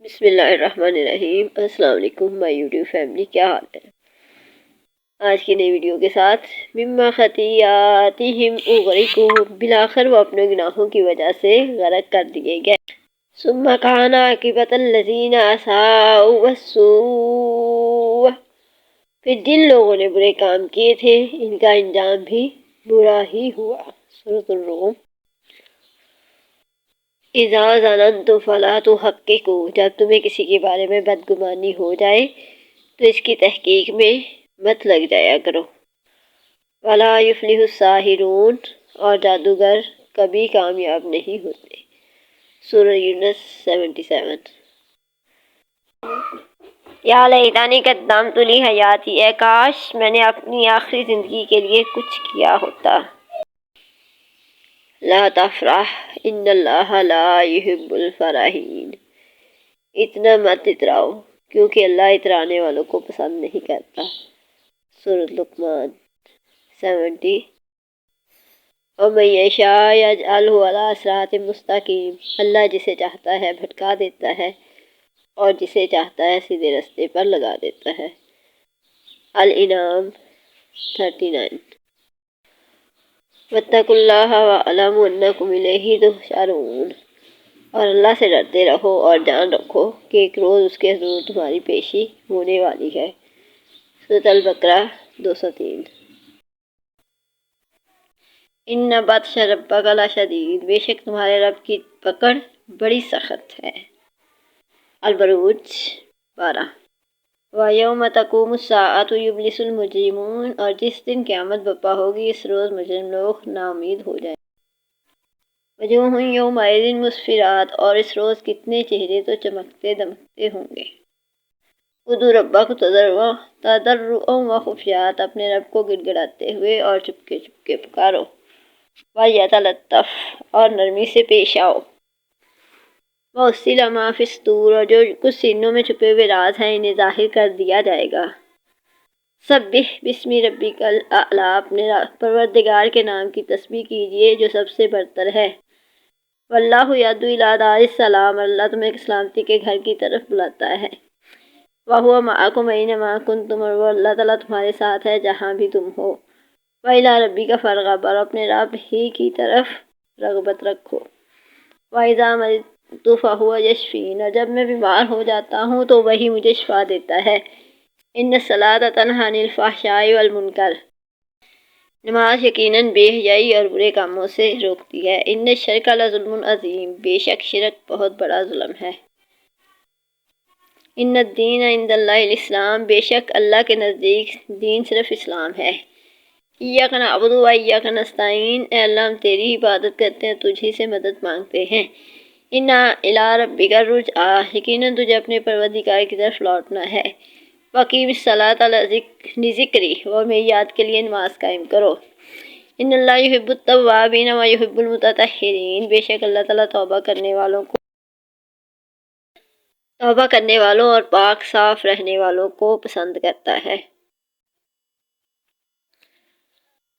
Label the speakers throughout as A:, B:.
A: بسم اللہ الرحمن الرحیم۔ السلام علیکم مائی یوٹیوب فیملی، کیا حال ہے؟ آج کی نئی ویڈیو کے ساتھ مما خطیاتہم اغرقوا، بالآخر وہ اپنے گناہوں کی وجہ سے غرق کر دیے گئے۔ ثم کان عاقبۃ الذین اساءوا السوء، پھر جن لوگوں نے برے کام کیے تھے ان کا انجام بھی برا ہی ہوا۔ سورۃ الروم۔ اذا ظننتم فلا تحققوا، جب تمہیں کسی کے بارے میں بدگمانی ہو جائے تو اس کی تحقیق میں مت لگ جایا کرو۔ ولا یفلح الساحرون، اور جادوگر کبھی کامیاب نہیں ہوتے۔ سورہ یونس 77۔ یا لیتنی قدمت لحیاتی، اے کاش میں نے اپنی آخری زندگی کے لیے کچھ کیا ہوتا۔ لا تفرح ان اللہ لا يحب الفرحین، اتنا مت اتراؤ کیونکہ اللہ اترانے والوں کو پسند نہیں کرتا۔ سورۃ لقمان 70۔ ومن یشاء یجعلہ علی صراط مستقیم، اللہ جسے چاہتا ہے بھٹکا دیتا ہے اور جسے چاہتا ہے سیدھے رستے پر لگا دیتا ہے۔ الانعام 39۔ واتقوا اللہ واعلموا انکم الیہ تحشرون، اور اللہ سے ڈرتے رہو اور جان رکھو کہ ایک روز اس کے حضور تمہاری پیشی ہونے والی ہے۔ سورۃ البقرہ 203۔ ان بطش ربک لشدید، بے شک تمہارے رب کی پکڑ بڑی سخت ہے۔ البروج 12۔ وَيَوْمَ تَقُومُ السَّاعَةُ يُبْلِسُ الْمُجْرِمُونَ، اور جس دن قیامت برپا ہوگی اس روز مجرم لوگ ناامید ہو جائیں۔ وجوہ یومئذ مسفرات، اور اس روز کتنے چہرے تو چمکتے دمکتے ہوں گے۔ ادعوا ربکم تضرعا وخفیۃ، اپنے رب کو گڑ گڑاتے ہوئے اور چپکے چپکے پکارو۔ ولیتلطف، اور نرمی سے پیش آؤ۔ وَأُزْلِفَ مَا فِی الصُّدُورِ، اور جو کچھ سینوں میں چھپے ہوئے راز ہیں انہیں ظاہر کر دیا جائے گا۔ سبح باسم ربک الاعلی، اپنے پروردگار کے نام کی تسبیح کیجئے جو سب سے برتر ہے۔ واللہ یدعو الی دار السلام، اللہ تمہیں سلامتی کے گھر کی طرف بلاتا ہے۔ وہو معکم اینما کنتم، اور وہ اللہ تعالیٰ تمہارے ساتھ ہے جہاں بھی تم ہو۔ وَإِلیٰ رَبِّکَ فَارْغَب، اور اپنے رب ہی کی طرف رغبت رکھو۔ وَإِذَا مَرِضْتُ فَهُوَ یشفین، اور جب میں بیمار ہو جاتا ہوں تو وہی مجھے شفا دیتا ہے۔ ان الصلاۃ تنہی عن الفحشاء والمنکر، نماز یقیناً بے حیائی اور برے کاموں سے روکتی ہے۔ ان الشرک لظلم عظیم، بے شک شرک بہت بڑا ظلم ہے۔ ان الدین عند اللہ الاسلام، بے شک اللہ کے نزدیک دین صرف اسلام ہے۔ ایاک نعبد و ایاک نستعین، اے اللہ ہم تیری عبادت کرتے ہیں تجھ ہی سے مدد مانگتے ہیں۔ انا الی ربک الرجعی، یقیناً تجھے اپنے پروردگار کی طرف لوٹنا ہے۔ وَأَقِیمِ الصَّلَاةَ لِذِکْرِی، اور میری یاد کے لیے نماز قائم کرو۔ ان اللہ یحب التوابین ویحب المتطہرین، بے شک اللہ تعالیٰ توبہ کرنے والوں اور پاک صاف رہنے والوں کو پسند کرتا ہے۔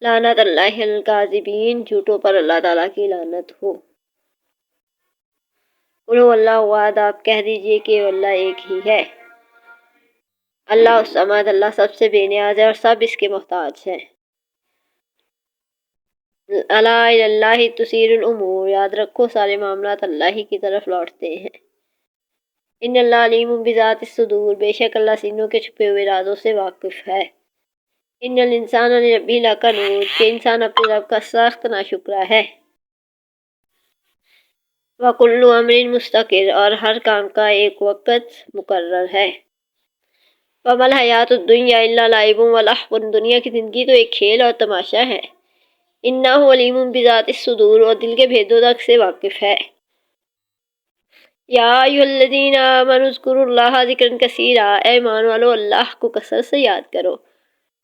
A: لعنت اللہ علی الکاذبین، جھوٹوں پر اللہ تعالیٰ کی لعنت ہو۔ قل هو اللہ احد، آپ کہہ دیجئے کہ وہ اللہ ایک ہی ہے۔ اللہ الصمد، اللہ سب سے بے نیاز ہے اور سب اس کے محتاج ہیں۔ الا الی اللہ تصیر الامور، یاد رکھو سارے معاملات اللہ ہی کی طرف لوٹتے ہیں۔ ان اللہ علیم بذات الصدور، بے شک اللہ سینوں کے چھپے ہوئے رازوں سے واقف ہے۔ ان الانسان لربہ لکنود، کہ انسان اپنے رب کا سخت ناشکرا ہے۔ وکل امر مستقر، اور ہر کام کا ایک وقت مقرر ہے۔ وما الحیات الدنیا الا لعب ولہو، دنیا کی زندگی تو ایک کھیل اور تماشا ہے۔ انہ علیم بذات الصدور، اور دل کے بھیدوں تک سے واقف ہے۔ یا ایھا الذین آمنوا اذکروا اللہ ذکرا کثیرا، اے ایمان والو اللہ کو کثرت سے یاد کرو۔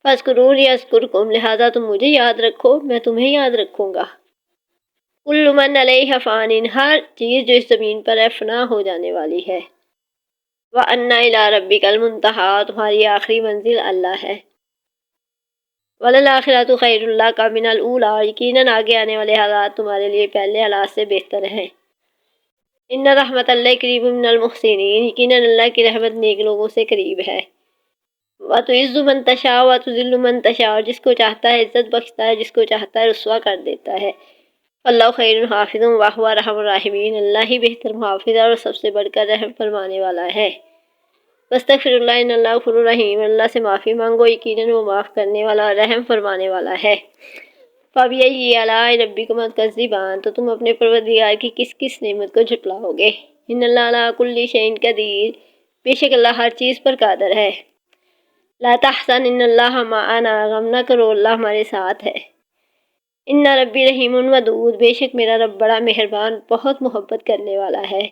A: فاذکرونی اذکرکم، لہذا تم مجھے یاد رکھو میں تمہیں یاد رکھوں گا۔ کل من علیہا فان، ہر چیز جو اس زمین پر ہے فنا ہو جانے والی ہے۔ وَأَنَّ إِلَىٰ رَبِّكَ الْمُنتَہَىٰ، تمہاری آخری منزل اللہ ہے۔ وَلَلْآخِرَةُ خَيْرٌ لَكَ مِنَ الْأُولَىٰ، یقیناً آگے آنے والے حالات تمہارے لیے پہلے حالات سے بہتر ہیں۔ ان رحمت اللہ قریب من المحسنین، یقیناً اللہ کی رحمت نیک لوگوں سے قریب ہے۔ وَتُعِزُّ مَن تَشَاءُ وَتُذِلُّ مَن تَشَاءُ، اور جس کو چاہتا ہے عزت بخشتا ہے، جس کو چاہتا ہے رسوا کر دیتا ہے۔ اللہ خیر حافظ وهو ارحم الراحمین، اللہ ہی بہتر محافظ ہے اور سب سے بڑھ کر رحم فرمانے والا ہے۔ واستغفر اللہ ان اللہ غفور رحیم، اللہ سے معافی مانگو، یقیناً وہ معاف کرنے والا اور رحم فرمانے والا ہے۔ فَبِأَيِّ آلَاءِ رَبِّكُمَا تُكَذِّبَانِ، تو تم اپنے پروردگار کی کس کس نعمت کو جھٹلاؤ گے۔ ان اللہ علی کل شیء قدیر، بے شک اللہ ہر چیز پر قادر ہے۔ لا تحزن ان اللہ معنا، غم نہ کرو اللہ ہمارے ساتھ ہے۔ ان ربی رحیم ودود، بے شک میرا رب بڑا مہربان بہت محبت کرنے والا ہے۔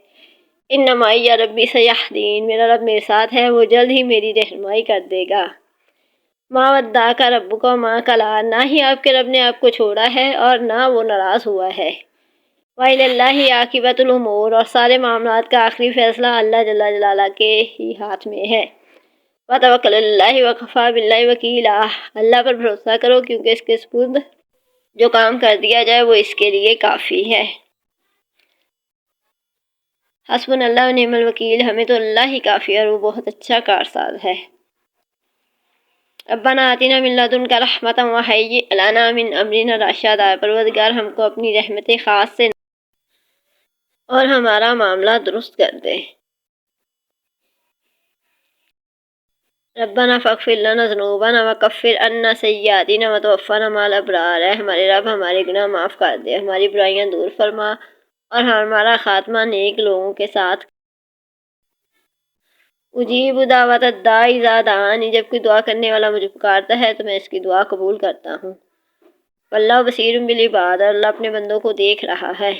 A: ان معی ربی سیہدین، میرا رب میرے ساتھ ہے، وہ جلد ہی میری رہنمائی کر دے گا۔ ما ودعک ربک وما قلی، نہ ہی آپ کے رب نے آپ کو چھوڑا ہے اور نہ وہ ناراض ہوا ہے۔ وَإِلَى اللَّهِ عَاقِبَةُ الْأُمُورِ، اور سارے معاملات کا آخری فیصلہ اللہ جل جلالہ کے ہی ہاتھ میں ہے۔ وَتَوَکَّلْ عَلَى اللَّهِ وَكَفَىٰ بِاللَّهِ وَکِیلًا، اللہ پر بھروسہ کرو کیونکہ اس کے سپرد جو کام کر دیا جائے وہ اس کے لیے کافی ہے۔ حسبنا اللہ ونعم الوکیل، ہمیں تو اللہ ہی کافی ہے اور وہ بہت اچھا کارساز ہے۔ ربنا آتنا من لدنک رحمۃ وہیئ لنا من امرنا رشدا، پروردگار ہم کو اپنی رحمت خاص سے اور ہمارا معاملہ درست کر دے۔ ربنا فاغفر لنا ذنوبنا وکفر عنا سیئاتنا وتوفنا مع الابرار، اے ہمارے رب ہمارے گناہ معاف کر دے، ہماری برائیاں دور فرما اور ہمارا خاتمہ نیک لوگوں کے ساتھ۔ اجیب دعوت الداعی اذا دعانی، جب کوئی دعا کرنے والا مجھے پکارتا ہے تو میں اس کی دعا قبول کرتا ہوں۔ واللہ بصیر بالعباد، اور اللہ اپنے بندوں کو دیکھ رہا ہے۔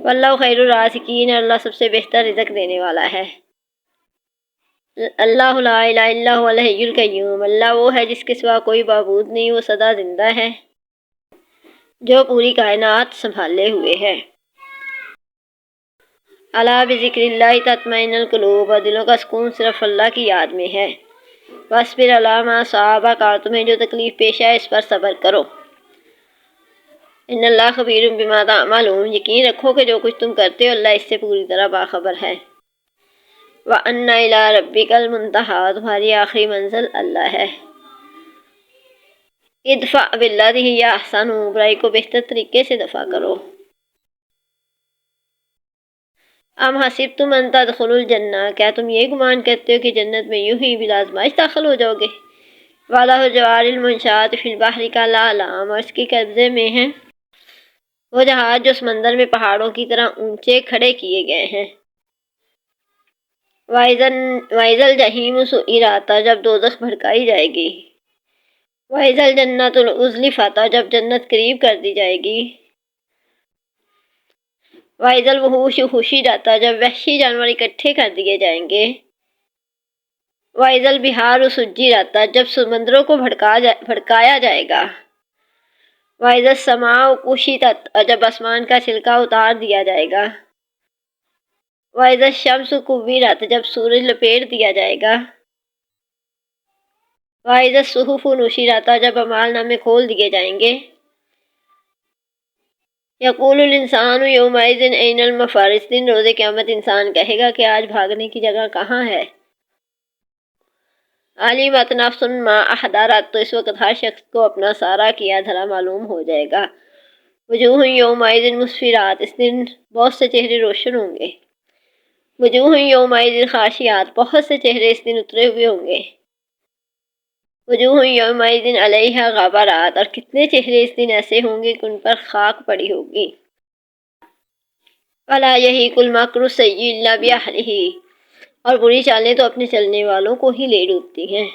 A: واللہ خیر الرازقین، اللہ سب سے بہتر رزق دینے والا ہے۔ اللہ لا الہ الا هو الحی القیوم، اللہ وہ ہے جس کے سوا کوئی معبود نہیں، وہ سدا زندہ ہے جو پوری کائنات سنبھالے ہوئے ہے۔ الا بذکر اللہ تطمئن القلوب، اور دلوں کا سکون صرف اللہ کی یاد میں ہے۔ واصبر علی ما اصابک، اور تمہیں جو تکلیف پیش آئے اس پر صبر کرو۔ ان اللہ خبیر بما تعملون، یقین رکھو کہ جو کچھ تم کرتے ہو اللہ اس سے پوری طرح باخبر ہے۔ وَأَنَّ إِلَىٰ رَبِّكَ الْمُنتَهَىٰ، تمہاری آخری منزل اللہ ہے۔ ادفع باللتی ہی احسن، برائی کو بہتر طریقے سے دفع کرو۔ ام حسبتم ان تدخلوا الجنہ، کیا تم یہ گمان کرتے ہو کہ جنت میں یوں ہی بلا آزمائش داخل ہو جاؤ گے۔ وَلَهُ الْجَوَارِ الْمُنشَآتُ فِي الْبَحْرِ كَالْأَعْلَامِ، اور اس کے قبضے میں ہیں وہ جہاز جو سمندر میں پہاڑوں کی طرح اونچے کھڑے کیے گئے ہیں۔ وَإِذَا الْجَحِيمُ سُعِّرَتْ، جب دوزخ بھڑکائی جائے گی۔ وَإِذَا الْجَنَّةُ أُزْلِفَتْ، جب جنت قریب کر دی جائے گی۔ وَإِذَا الْوُحُوشُ حُشِرَتْ، جب وحشی جانور اکٹھے کر دیے جائیں گے۔ وَإِذَا الْبِحَارُ سُجِّرَتْ، جب سمندروں کو بھڑکایا جائے گا۔ وَإِذَا السَّمَاءُ كُشِطَتْ، جب آسمان کا چھلکا اتار دیا جائے گا۔ وَإِذَا الشَّمْسُ كُوِّرَتْ، جب سورج لپیٹ دیا جائے گا۔ وَإِذَا الصُّحُفُ نُشِرَتْ، جب اعمال نامے کھول دیے جائیں گے۔ یقول الانسان یومئذ این المفر، اس دن روز قیامت انسان کہے گا کہ آج بھاگنے کی جگہ کہاں ہے۔ علمت نفس ما احضرت، تو اس وقت ہر شخص کو اپنا سارا کیا دھرا معلوم ہو جائے گا۔ وجوہ یومئذ مسفرات، اس دن بہت سے چہرے روشن ہوں گے۔ وجوہ یومئذ خاشعات، بہت سے چہرے اس دن اترے ہوئے ہوں گے۔ وجوہ یومئذ علیہا غبرات، اور کتنے چہرے اس دن ایسے ہوں گے کہ ان پر خاک پڑی ہوگی۔ ولا یحیق المکر السیئ الا باہلہ، اور بری چالیں تو اپنے چلنے والوں کو ہی لے ڈوبتی ہیں۔